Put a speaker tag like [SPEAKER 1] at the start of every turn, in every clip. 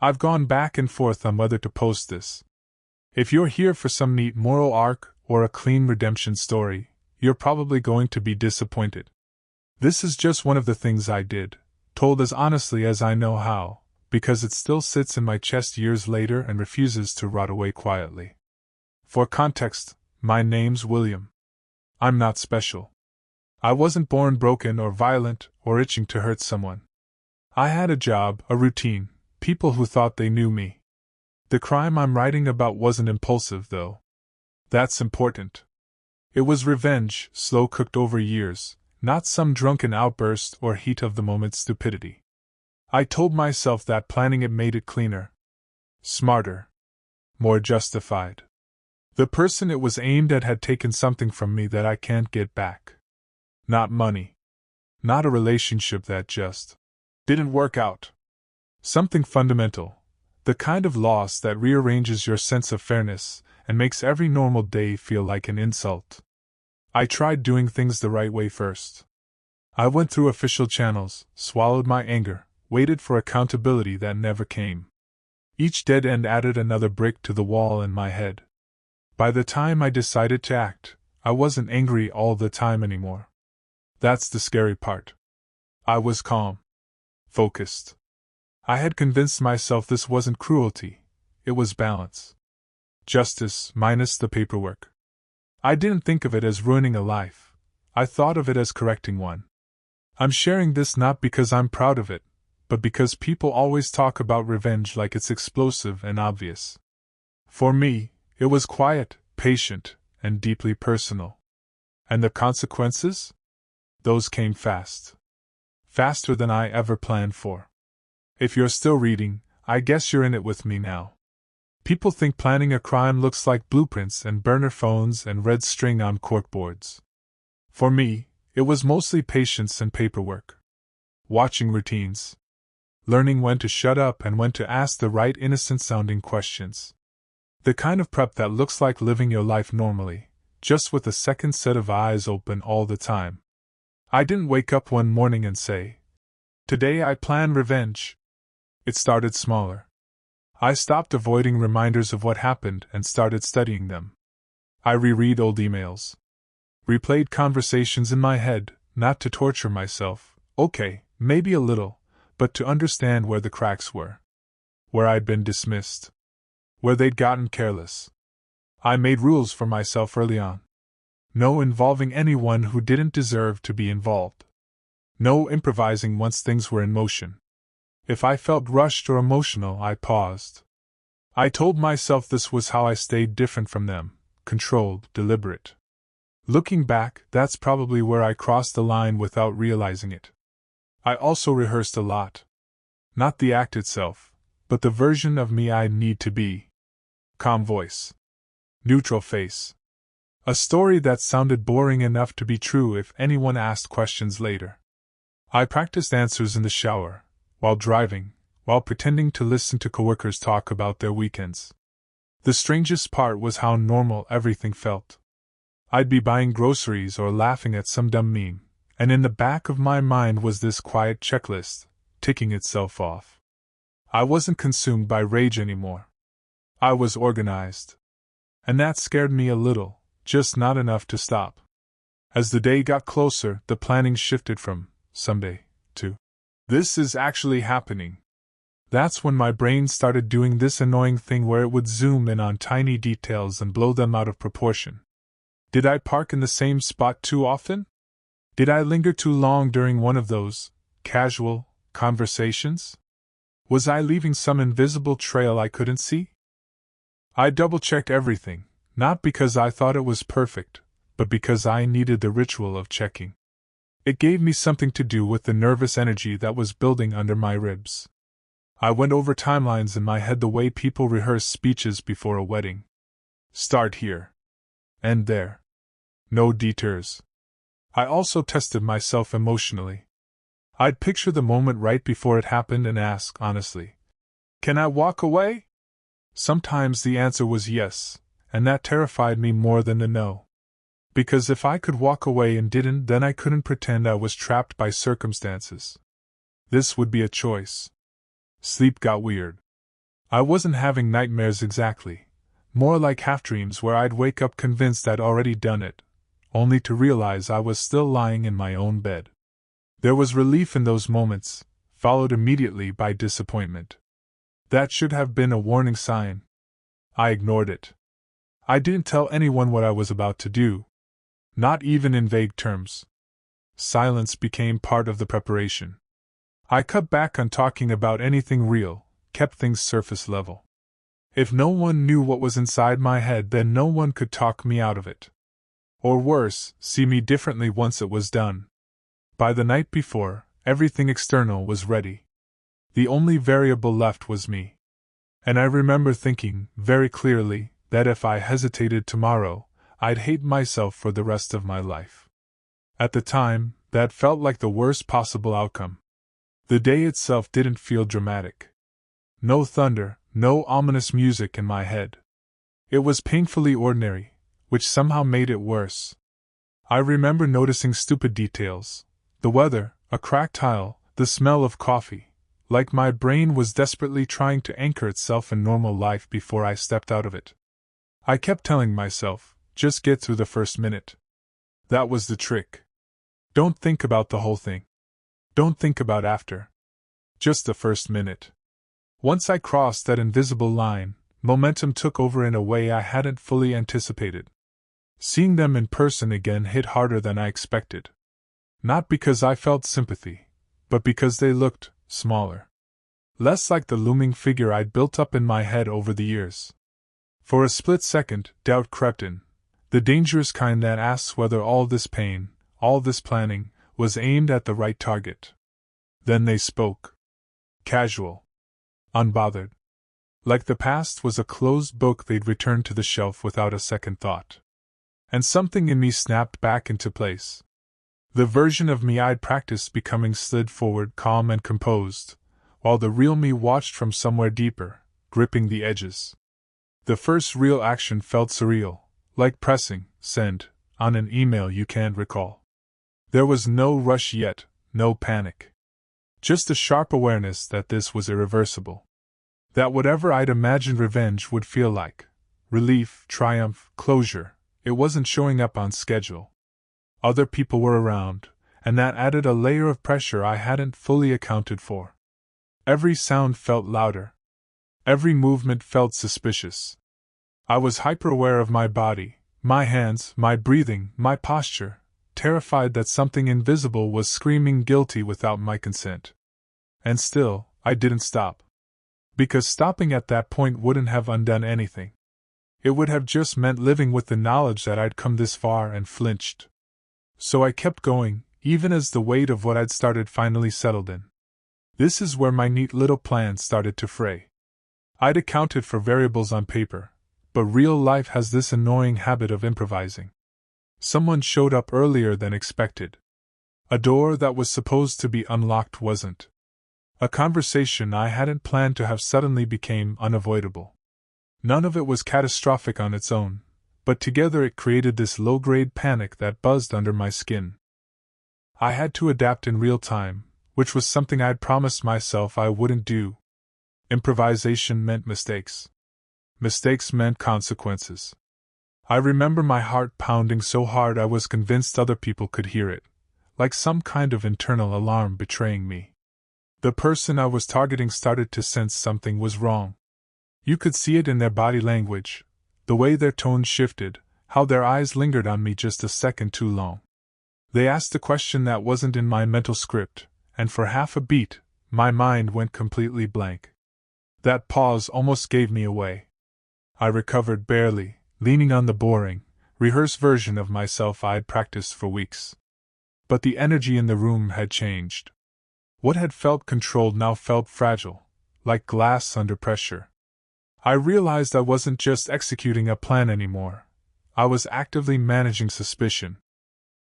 [SPEAKER 1] I've gone back and forth on whether to post this. If you're here for some neat moral arc or a clean redemption story, you're probably going to be disappointed. This is just one of the things I did, told as honestly as I know how, because it still sits in my chest years later and refuses to rot away quietly. For context, my name's William. I'm not special. I wasn't born broken or violent or itching to hurt someone. I had a job, a routine, people who thought they knew me. The crime I'm writing about wasn't impulsive, though. That's important. It was revenge, slow-cooked over years, not some drunken outburst or heat-of-the-moment stupidity. I told myself that planning it made it cleaner, smarter, more justified. The person it was aimed at had taken something from me that I can't get back. Not money. Not a relationship that just didn't work out. Something fundamental. The kind of loss that rearranges your sense of fairness and makes every normal day feel like an insult. I tried doing things the right way first. I went through official channels, swallowed my anger, waited for accountability that never came. Each dead end added another brick to the wall in my head. By the time I decided to act, I wasn't angry all the time anymore. That's the scary part. I was calm. Focused. I had convinced myself this wasn't cruelty, it was balance. Justice minus the paperwork. I didn't think of it as ruining a life, I thought of it as correcting one. I'm sharing this not because I'm proud of it, but because people always talk about revenge like it's explosive and obvious. For me, it was quiet, patient, and deeply personal. And the consequences? Those came fast. Faster than I ever planned for. If you're still reading, I guess you're in it with me now. People think planning a crime looks like blueprints and burner phones and red string on corkboards. For me, it was mostly patience and paperwork. Watching routines. Learning when to shut up and when to ask the right innocent-sounding questions. The kind of prep that looks like living your life normally, just with a second set of eyes open all the time. I didn't wake up one morning and say, "Today I plan revenge." It started smaller. I stopped avoiding reminders of what happened and started studying them. I reread old emails. Replayed conversations in my head, not to torture myself, okay, maybe a little, but to understand where the cracks were. Where I'd been dismissed. Where they'd gotten careless. I made rules for myself early on. No involving anyone who didn't deserve to be involved. No improvising once things were in motion. If I felt rushed or emotional, I paused. I told myself this was how I stayed different from them, controlled, deliberate. Looking back, that's probably where I crossed the line without realizing it. I also rehearsed a lot. Not the act itself, but the version of me I'd need to be. Calm voice. Neutral face. A story that sounded boring enough to be true if anyone asked questions later. I practiced answers in the shower, while driving, while pretending to listen to coworkers talk about their weekends. The strangest part was how normal everything felt. I'd be buying groceries or laughing at some dumb meme, and in the back of my mind was this quiet checklist, ticking itself off. I wasn't consumed by rage anymore. I was organized. And that scared me a little, just not enough to stop. As the day got closer, the planning shifted from someday to this is actually happening. That's when my brain started doing this annoying thing where it would zoom in on tiny details and blow them out of proportion. Did I park in the same spot too often? Did I linger too long during one of those casual conversations? Was I leaving some invisible trail I couldn't see? I double-checked everything, not because I thought it was perfect, but because I needed the ritual of checking. It gave me something to do with the nervous energy that was building under my ribs. I went over timelines in my head the way people rehearse speeches before a wedding. Start here. End there. No detours. I also tested myself emotionally. I'd picture the moment right before it happened and ask honestly, "Can I walk away?" Sometimes the answer was yes, and that terrified me more than the no. Because if I could walk away and didn't, then I couldn't pretend I was trapped by circumstances. This would be a choice. Sleep got weird. I wasn't having nightmares exactly, more like half-dreams where I'd wake up convinced I'd already done it, only to realize I was still lying in my own bed. There was relief in those moments, followed immediately by disappointment. That should have been a warning sign. I ignored it. I didn't tell anyone what I was about to do, not even in vague terms. Silence became part of the preparation. I cut back on talking about anything real, kept things surface level. If no one knew what was inside my head, then no one could talk me out of it. Or worse, see me differently once it was done. By the night before, everything external was ready. The only variable left was me. And I remember thinking, very clearly, that if I hesitated tomorrow, I'd hate myself for the rest of my life. At the time, that felt like the worst possible outcome. The day itself didn't feel dramatic. No thunder, no ominous music in my head. It was painfully ordinary, which somehow made it worse. I remember noticing stupid details. The weather, a cracked tile, the smell of coffee, like my brain was desperately trying to anchor itself in normal life before I stepped out of it. I kept telling myself, just get through the first minute. That was the trick. Don't think about the whole thing. Don't think about after. Just the first minute. Once I crossed that invisible line, momentum took over in a way I hadn't fully anticipated. Seeing them in person again hit harder than I expected. Not because I felt sympathy, but because they looked smaller. Less like the looming figure I'd built up in my head over the years. For a split second, doubt crept in, the dangerous kind that asks whether all this pain, all this planning, was aimed at the right target. Then they spoke. Casual. Unbothered. Like the past was a closed book they'd returned to the shelf without a second thought. And something in me snapped back into place. The version of me I'd practiced becoming slid forward calm and composed, while the real me watched from somewhere deeper, gripping the edges. The first real action felt surreal, like pressing send on an email you can't recall. There was no rush yet, no panic. Just a sharp awareness that this was irreversible. That whatever I'd imagined revenge would feel like, relief, triumph, closure, it wasn't showing up on schedule. Other people were around, and that added a layer of pressure I hadn't fully accounted for. Every sound felt louder. Every movement felt suspicious. I was hyper-aware of my body, my hands, my breathing, my posture, terrified that something invisible was screaming guilty without my consent. And still, I didn't stop. Because stopping at that point wouldn't have undone anything. It would have just meant living with the knowledge that I'd come this far and flinched. So I kept going, even as the weight of what I'd started finally settled in. This is where my neat little plan started to fray. I'd accounted for variables on paper, but real life has this annoying habit of improvising. Someone showed up earlier than expected. A door that was supposed to be unlocked wasn't. A conversation I hadn't planned to have suddenly became unavoidable. None of it was catastrophic on its own, but together it created this low-grade panic that buzzed under my skin. I had to adapt in real time, which was something I'd promised myself I wouldn't do. Improvisation meant mistakes. Mistakes meant consequences. I remember my heart pounding so hard I was convinced other people could hear it, like some kind of internal alarm betraying me. The person I was targeting started to sense something was wrong. You could see it in their body language, the way their tone shifted, how their eyes lingered on me just a second too long. They asked a question that wasn't in my mental script, and for half a beat, my mind went completely blank. That pause almost gave me away. I recovered barely, leaning on the boring, rehearsed version of myself I'd practiced for weeks. But the energy in the room had changed. What had felt controlled now felt fragile, like glass under pressure. I realized I wasn't just executing a plan anymore. I was actively managing suspicion.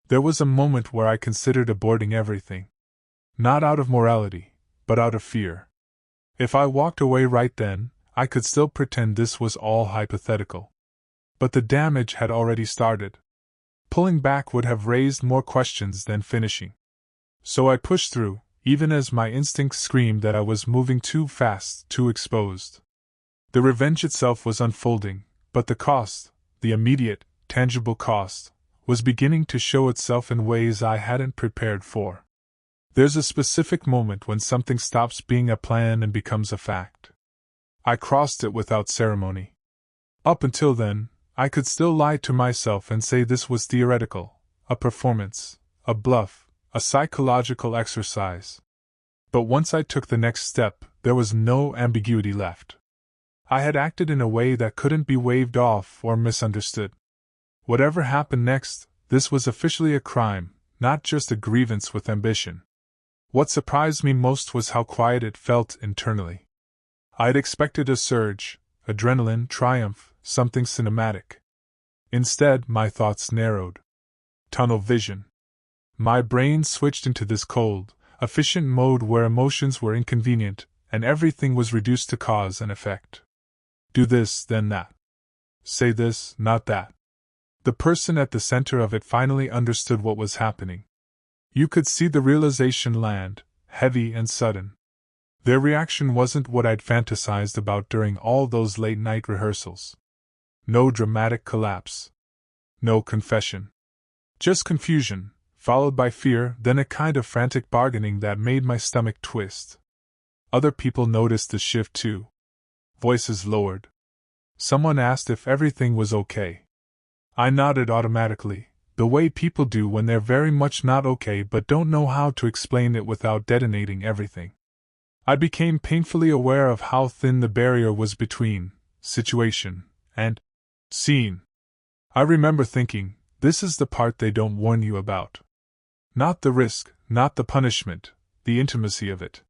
[SPEAKER 1] There was a moment where I considered aborting everything. Not out of morality, but out of fear. If I walked away right then, I could still pretend this was all hypothetical. But the damage had already started. Pulling back would have raised more questions than finishing. So I pushed through, even as my instincts screamed that I was moving too fast, too exposed. The revenge itself was unfolding, but the cost, the immediate, tangible cost, was beginning to show itself in ways I hadn't prepared for. There's a specific moment when something stops being a plan and becomes a fact. I crossed it without ceremony. Up until then, I could still lie to myself and say this was theoretical, a performance, a bluff, a psychological exercise. But once I took the next step, there was no ambiguity left. I had acted in a way that couldn't be waved off or misunderstood. Whatever happened next, this was officially a crime, not just a grievance with ambition. What surprised me most was how quiet it felt internally. I'd expected a surge, adrenaline, triumph, something cinematic. Instead, my thoughts narrowed. Tunnel vision. My brain switched into this cold, efficient mode where emotions were inconvenient, and everything was reduced to cause and effect. Do this, then that. Say this, not that. The person at the center of it finally understood what was happening. You could see the realization land, heavy and sudden. Their reaction wasn't what I'd fantasized about during all those late-night rehearsals. No dramatic collapse. No confession. Just confusion, followed by fear, then a kind of frantic bargaining that made my stomach twist. Other people noticed the shift too. Voices lowered. Someone asked if everything was okay. I nodded automatically, the way people do when they're very much not okay but don't know how to explain it without detonating everything. I became painfully aware of how thin the barrier was between situation and scene. I remember thinking, this is the part they don't warn you about. Not the risk, not the punishment, the intimacy of it.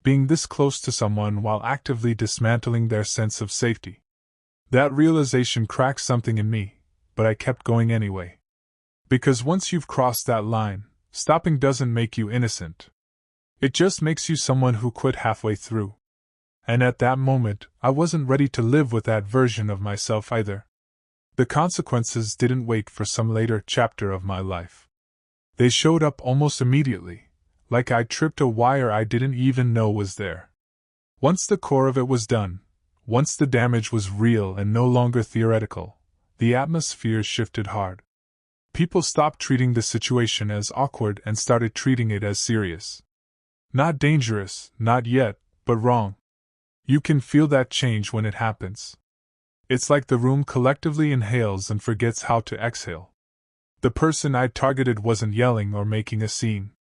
[SPEAKER 1] Being this close to someone while actively dismantling their sense of safety. That realization cracked something in me, but I kept going anyway. Because once you've crossed that line, stopping doesn't make you innocent. It just makes you someone who quit halfway through. And at that moment, I wasn't ready to live with that version of myself either. The consequences didn't wait for some later chapter of my life. They showed up almost immediately, like I'd tripped a wire I didn't even know was there. Once the core of it was done, once the damage was real and no longer theoretical, the atmosphere shifted hard. People stopped treating the situation as awkward and started treating it as serious. Not dangerous, not yet, but wrong. You can feel that change when it happens. It's like the room collectively inhales and forgets how to exhale. The person I'd targeted wasn't yelling or making a scene.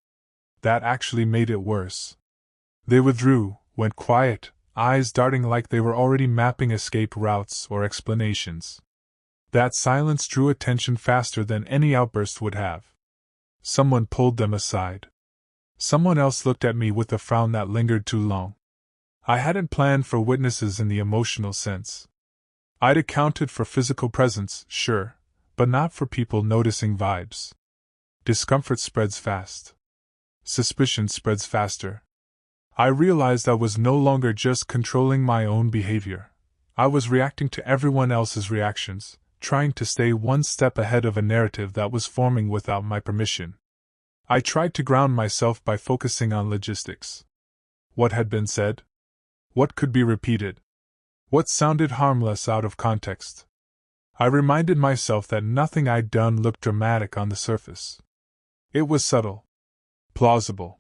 [SPEAKER 1] That actually made it worse. They withdrew, went quiet, eyes darting like they were already mapping escape routes or explanations. That silence drew attention faster than any outburst would have. Someone pulled them aside. Someone else looked at me with a frown that lingered too long. I hadn't planned for witnesses in the emotional sense. I'd accounted for physical presence, sure, but not for people noticing vibes. Discomfort spreads fast. Suspicion spreads faster. I realized I was no longer just controlling my own behavior. I was reacting to everyone else's reactions, trying to stay one step ahead of a narrative that was forming without my permission. I tried to ground myself by focusing on logistics. What had been said? What could be repeated? What sounded harmless out of context? I reminded myself that nothing I'd done looked dramatic on the surface. It was subtle. Plausible.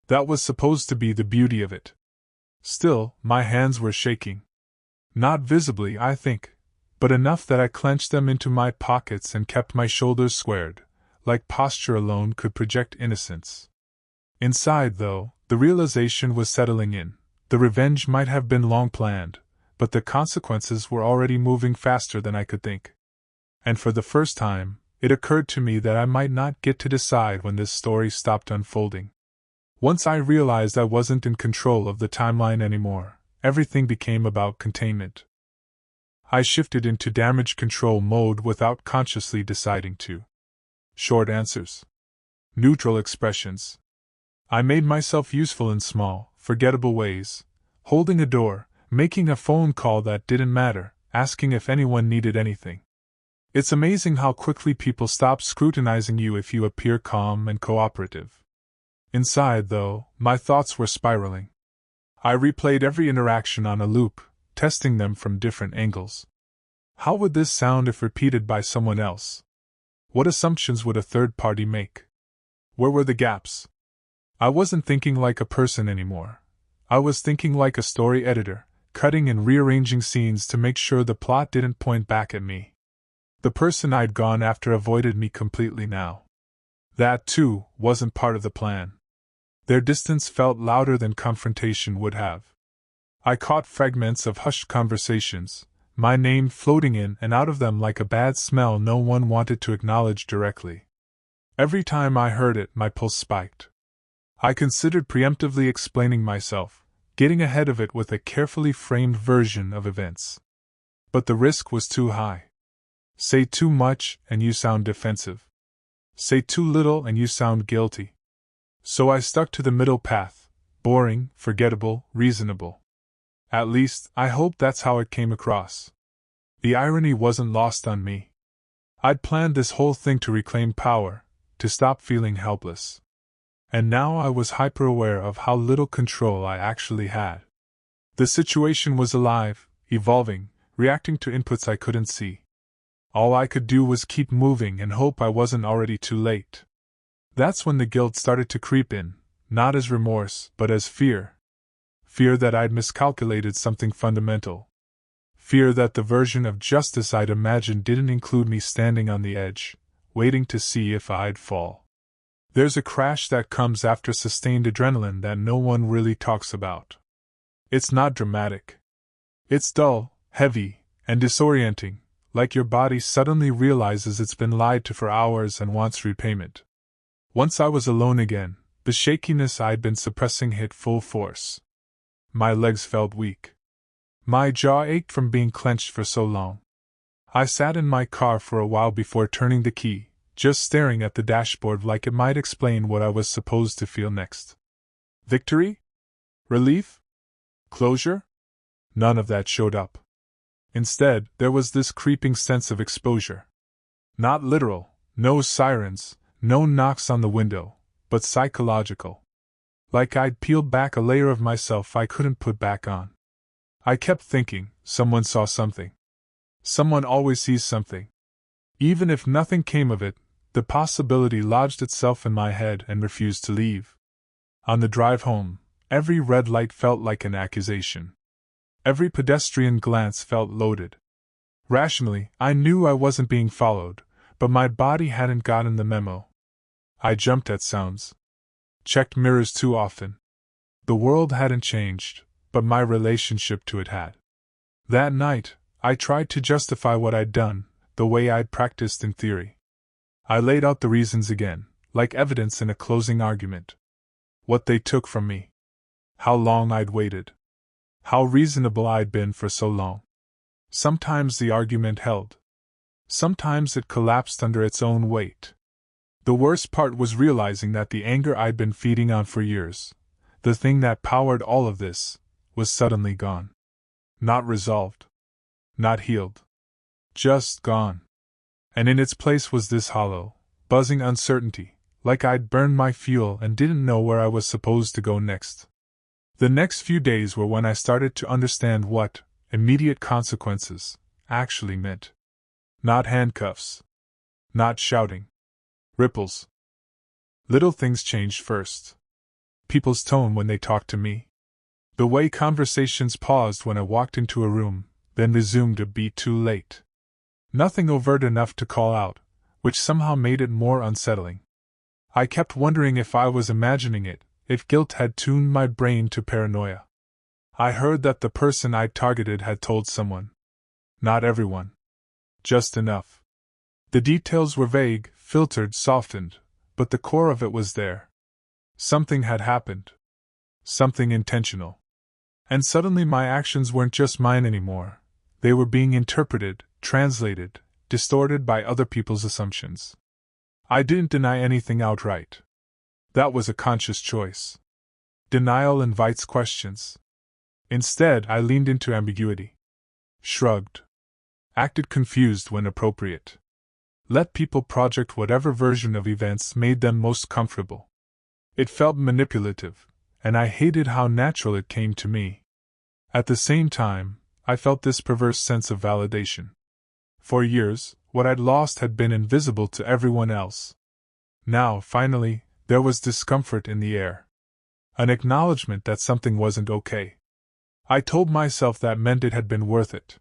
[SPEAKER 1] That was supposed to be the beauty of it. Still, my hands were shaking. Not visibly, I think, but enough that I clenched them into my pockets and kept my shoulders squared, like posture alone could project innocence. Inside, though, the realization was settling in. The revenge might have been long planned, but the consequences were already moving faster than I could think. And for the first time, it occurred to me that I might not get to decide when this story stopped unfolding. Once I realized I wasn't in control of the timeline anymore, everything became about containment. I shifted into damage control mode without consciously deciding to. Short answers. Neutral expressions. I made myself useful in small, forgettable ways. Holding a door, making a phone call that didn't matter, asking if anyone needed anything. It's amazing how quickly people stop scrutinizing you if you appear calm and cooperative. Inside, though, my thoughts were spiraling. I replayed every interaction on a loop, testing them from different angles. How would this sound if repeated by someone else? What assumptions would a third party make? Where were the gaps? I wasn't thinking like a person anymore. I was thinking like a story editor, cutting and rearranging scenes to make sure the plot didn't point back at me. The person I'd gone after avoided me completely now. That, too, wasn't part of the plan. Their distance felt louder than confrontation would have. I caught fragments of hushed conversations, my name floating in and out of them like a bad smell no one wanted to acknowledge directly. Every time I heard it, my pulse spiked. I considered preemptively explaining myself, getting ahead of it with a carefully framed version of events. But the risk was too high. Say too much and you sound defensive. Say too little and you sound guilty. So I stuck to the middle path, boring, forgettable, reasonable. At least, I hope that's how it came across. The irony wasn't lost on me. I'd planned this whole thing to reclaim power, to stop feeling helpless. And now I was hyper-aware of how little control I actually had. The situation was alive, evolving, reacting to inputs I couldn't see. All I could do was keep moving and hope I wasn't already too late. That's when the guilt started to creep in, not as remorse, but as fear. Fear that I'd miscalculated something fundamental. Fear that the version of justice I'd imagined didn't include me standing on the edge, waiting to see if I'd fall. There's a crash that comes after sustained adrenaline that no one really talks about. It's not dramatic. It's dull, heavy, and disorienting, like your body suddenly realizes it's been lied to for hours and wants repayment. Once I was alone again, the shakiness I'd been suppressing hit full force. My legs felt weak. My jaw ached from being clenched for so long. I sat in my car for a while before turning the key, just staring at the dashboard like it might explain what I was supposed to feel next. Victory? Relief? Closure? None of that showed up. Instead, there was this creeping sense of exposure. Not literal, no sirens, no knocks on the window, but psychological. Like I'd peeled back a layer of myself I couldn't put back on. I kept thinking, someone saw something. Someone always sees something. Even if nothing came of it, the possibility lodged itself in my head and refused to leave. On the drive home, every red light felt like an accusation. Every pedestrian glance felt loaded. Rationally, I knew I wasn't being followed, but my body hadn't gotten the memo. I jumped at sounds. Checked mirrors too often. The world hadn't changed, but my relationship to it had. That night, I tried to justify what I'd done, the way I'd practiced in theory. I laid out the reasons again, like evidence in a closing argument. What they took from me. How long I'd waited. How reasonable I'd been for so long. Sometimes the argument held. Sometimes it collapsed under its own weight. The worst part was realizing that the anger I'd been feeding on for years, the thing that powered all of this, was suddenly gone. Not resolved. Not healed. Just gone. And in its place was this hollow, buzzing uncertainty, like I'd burned my fuel and didn't know where I was supposed to go next. The next few days were when I started to understand what immediate consequences actually meant. Not handcuffs. Not shouting. Ripples. Little things changed first. People's tone when they talked to me. The way conversations paused when I walked into a room, then resumed a beat too late. Nothing overt enough to call out, which somehow made it more unsettling. I kept wondering if I was imagining it, if guilt had tuned my brain to paranoia. I heard that the person I'd targeted had told someone. Not everyone. Just enough. The details were vague, filtered, softened, but the core of it was there. Something had happened. Something intentional. And suddenly my actions weren't just mine anymore. They were being interpreted, translated, distorted by other people's assumptions. I didn't deny anything outright. That was a conscious choice. Denial invites questions. Instead, I leaned into ambiguity. Shrugged. Acted confused when appropriate. Let people project whatever version of events made them most comfortable. It felt manipulative, and I hated how natural it came to me. At the same time, I felt this perverse sense of validation. For years, what I'd lost had been invisible to everyone else. Now, finally, there was discomfort in the air. An acknowledgement that something wasn't okay. I told myself that meant it had been worth it.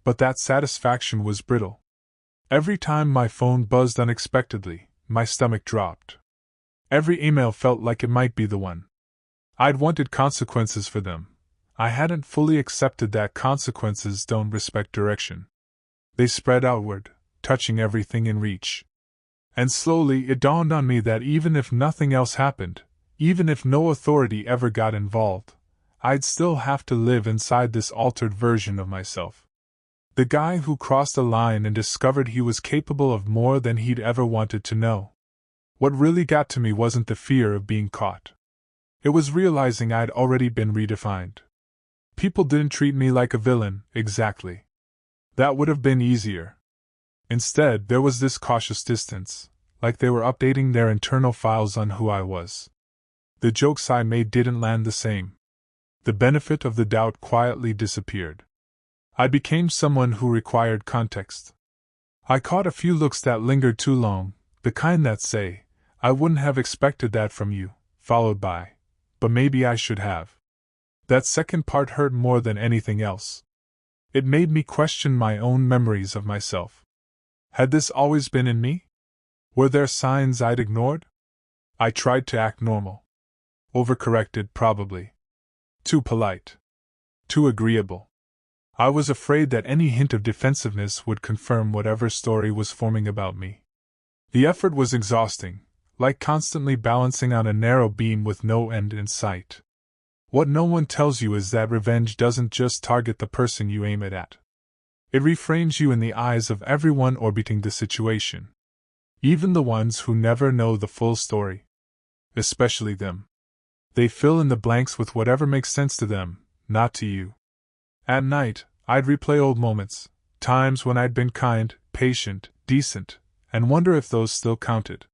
[SPEAKER 1] But that satisfaction was brittle. Every time my phone buzzed unexpectedly, my stomach dropped. Every email felt like it might be the one. I'd wanted consequences for them. I hadn't fully accepted that consequences don't respect direction. They spread outward, touching everything in reach. And slowly it dawned on me that even if nothing else happened, even if no authority ever got involved, I'd still have to live inside this altered version of myself. The guy who crossed a line and discovered he was capable of more than he'd ever wanted to know. What really got to me wasn't the fear of being caught. It was realizing I'd already been redefined. People didn't treat me like a villain, exactly. That would have been easier. Instead, there was this cautious distance, like they were updating their internal files on who I was. The jokes I made didn't land the same. The benefit of the doubt quietly disappeared. I became someone who required context. I caught a few looks that lingered too long, the kind that say, "I wouldn't have expected that from you," followed by, "But maybe I should have." That second part hurt more than anything else. It made me question my own memories of myself. Had this always been in me? Were there signs I'd ignored? I tried to act normal. Overcorrected, probably. Too polite. Too agreeable. I was afraid that any hint of defensiveness would confirm whatever story was forming about me. The effort was exhausting, like constantly balancing on a narrow beam with no end in sight. What no one tells you is that revenge doesn't just target the person you aim it at. It reframes you in the eyes of everyone orbiting the situation. Even the ones who never know the full story. Especially them. They fill in the blanks with whatever makes sense to them, not to you. At night, I'd replay old moments, times when I'd been kind, patient, decent, and wonder if those still counted.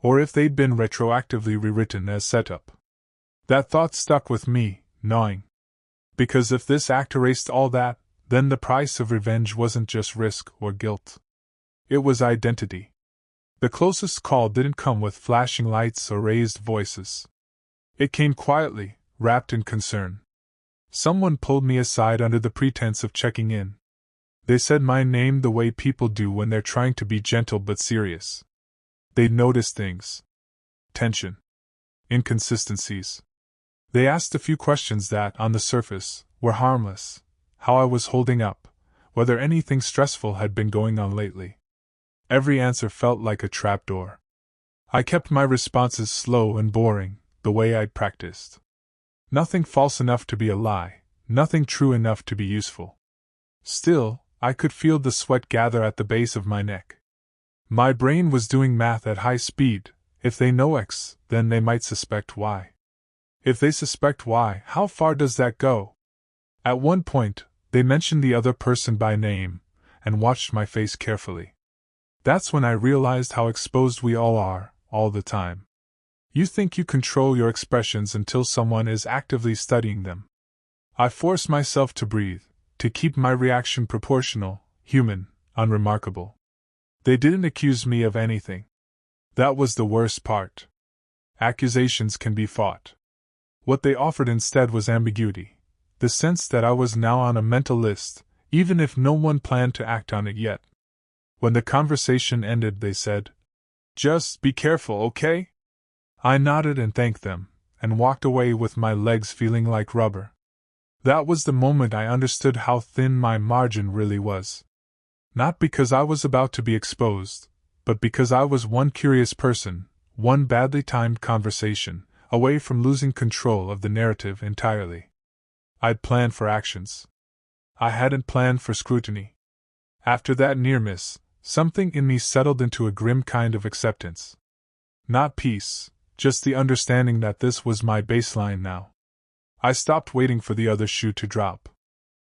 [SPEAKER 1] Or if they'd been retroactively rewritten as setup. That thought stuck with me, gnawing. Because if this act erased all that, then the price of revenge wasn't just risk or guilt. It was identity. The closest call didn't come with flashing lights or raised voices. It came quietly, wrapped in concern. Someone pulled me aside under the pretense of checking in. They said my name the way people do when they're trying to be gentle but serious. They'd noticed things. Tension. Inconsistencies. They asked a few questions that, on the surface, were harmless. How I was holding up, whether anything stressful had been going on lately. Every answer felt like a trapdoor. I kept my responses slow and boring, the way I'd practiced. Nothing false enough to be a lie, nothing true enough to be useful. Still, I could feel the sweat gather at the base of my neck. My brain was doing math at high speed. If they know X, then they might suspect Y. If they suspect Y, how far does that go? At one point, they mentioned the other person by name, and watched my face carefully. That's when I realized how exposed we all are, all the time. You think you control your expressions until someone is actively studying them. I forced myself to breathe, to keep my reaction proportional, human, unremarkable. They didn't accuse me of anything. That was the worst part. Accusations can be fought. What they offered instead was ambiguity, the sense that I was now on a mental list, even if no one planned to act on it yet. When the conversation ended, they said, "Just be careful, okay?" I nodded and thanked them, and walked away with my legs feeling like rubber. That was the moment I understood how thin my margin really was. Not because I was about to be exposed, but because I was one curious person, one badly timed conversation, away from losing control of the narrative entirely. I'd planned for actions. I hadn't planned for scrutiny. After that near miss, something in me settled into a grim kind of acceptance. Not peace, just the understanding that this was my baseline now. I stopped waiting for the other shoe to drop.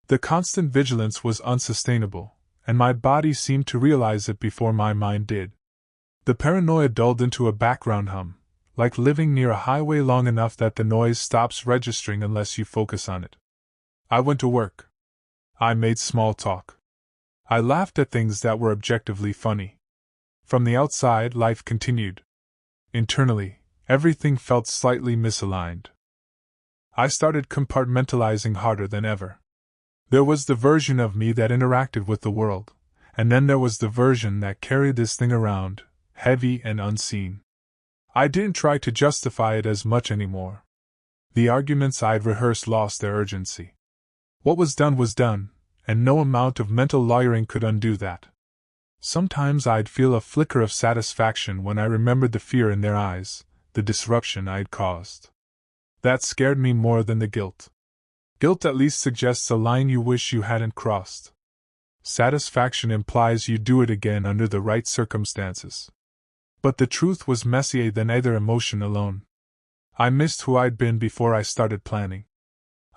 [SPEAKER 1] The constant vigilance was unsustainable, and my body seemed to realize it before my mind did. The paranoia dulled into a background hum, like living near a highway long enough that the noise stops registering unless you focus on it. I went to work. I made small talk. I laughed at things that were objectively funny. From the outside, life continued. Internally, everything felt slightly misaligned. I started compartmentalizing harder than ever. There was the version of me that interacted with the world, and then there was the version that carried this thing around, heavy and unseen. I didn't try to justify it as much anymore. The arguments I'd rehearsed lost their urgency. What was done, and no amount of mental lawyering could undo that. Sometimes I'd feel a flicker of satisfaction when I remembered the fear in their eyes, the disruption I'd caused. That scared me more than the guilt. Guilt at least suggests a line you wish you hadn't crossed. Satisfaction implies you do it again under the right circumstances. But the truth was messier than either emotion alone. I missed who I'd been before I started planning.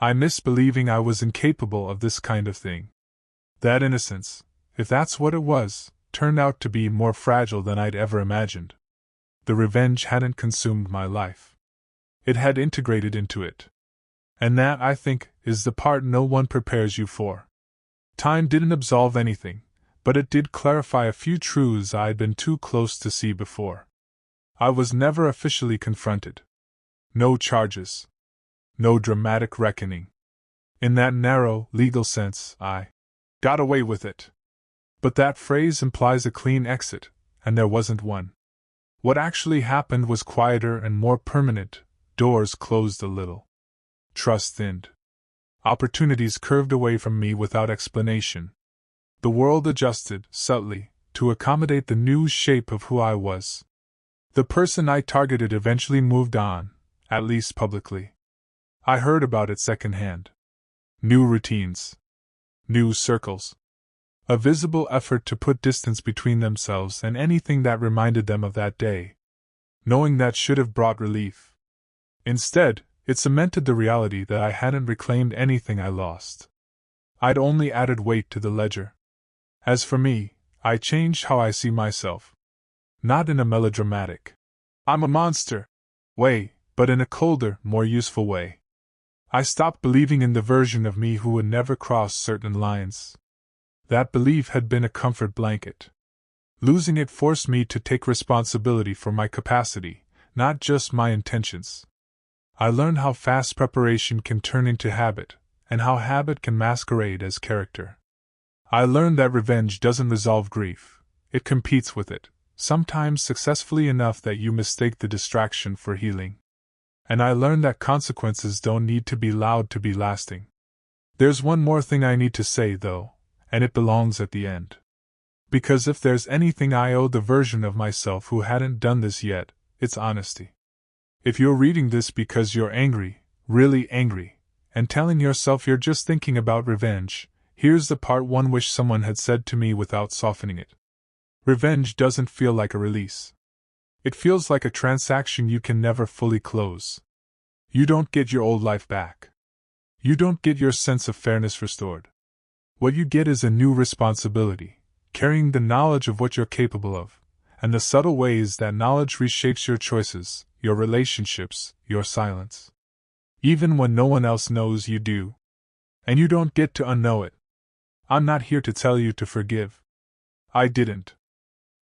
[SPEAKER 1] I missed believing I was incapable of this kind of thing. That innocence, if that's what it was, turned out to be more fragile than I'd ever imagined. The revenge hadn't consumed my life. It had integrated into it. And that, I think, is the part no one prepares you for. Time didn't absolve anything, but it did clarify a few truths I'd been too close to see before. I was never officially confronted. No charges. No dramatic reckoning. In that narrow, legal sense, I got away with it. But that phrase implies a clean exit, and there wasn't one. What actually happened was quieter and more permanent. Doors closed a little. Trust thinned. Opportunities curved away from me without explanation. The world adjusted, subtly, to accommodate the new shape of who I was. The person I targeted eventually moved on, at least publicly. I heard about it secondhand. New routines. New circles. A visible effort to put distance between themselves and anything that reminded them of that day. Knowing that should have brought relief. Instead, it cemented the reality that I hadn't reclaimed anything I lost. I'd only added weight to the ledger. As for me, I changed how I see myself. Not in a melodramatic, "I'm a monster" way, but in a colder, more useful way. I stopped believing in the version of me who would never cross certain lines. That belief had been a comfort blanket. Losing it forced me to take responsibility for my capacity, not just my intentions. I learned how fast preparation can turn into habit, and how habit can masquerade as character. I learned that revenge doesn't resolve grief, it competes with it, sometimes successfully enough that you mistake the distraction for healing. And I learned that consequences don't need to be loud to be lasting. There's one more thing I need to say, though, and it belongs at the end. Because if there's anything I owe the version of myself who hadn't done this yet, it's honesty. If you're reading this because you're angry, really angry, and telling yourself you're just thinking about revenge, here's the part one wish someone had said to me without softening it. Revenge doesn't feel like a release. It feels like a transaction you can never fully close. You don't get your old life back. You don't get your sense of fairness restored. What you get is a new responsibility, carrying the knowledge of what you're capable of, and the subtle ways that knowledge reshapes your choices, your relationships, your silence. Even when no one else knows you do. And you don't get to unknow it. I'm not here to tell you to forgive. I didn't.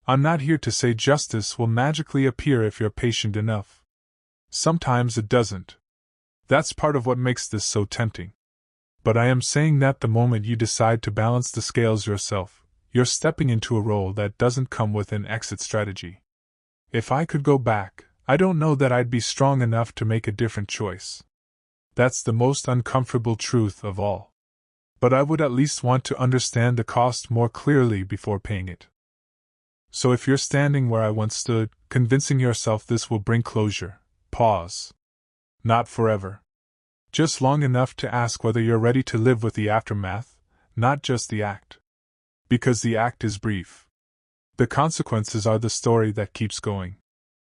[SPEAKER 1] I'm not here to say justice will magically appear if you're patient enough. Sometimes it doesn't. That's part of what makes this so tempting. But I am saying that the moment you decide to balance the scales yourself, you're stepping into a role that doesn't come with an exit strategy. If I could go back, I don't know that I'd be strong enough to make a different choice. That's the most uncomfortable truth of all. But I would at least want to understand the cost more clearly before paying it. So if you're standing where I once stood, convincing yourself this will bring closure, pause. Not forever. Just long enough to ask whether you're ready to live with the aftermath, not just the act. Because the act is brief. The consequences are the story that keeps going.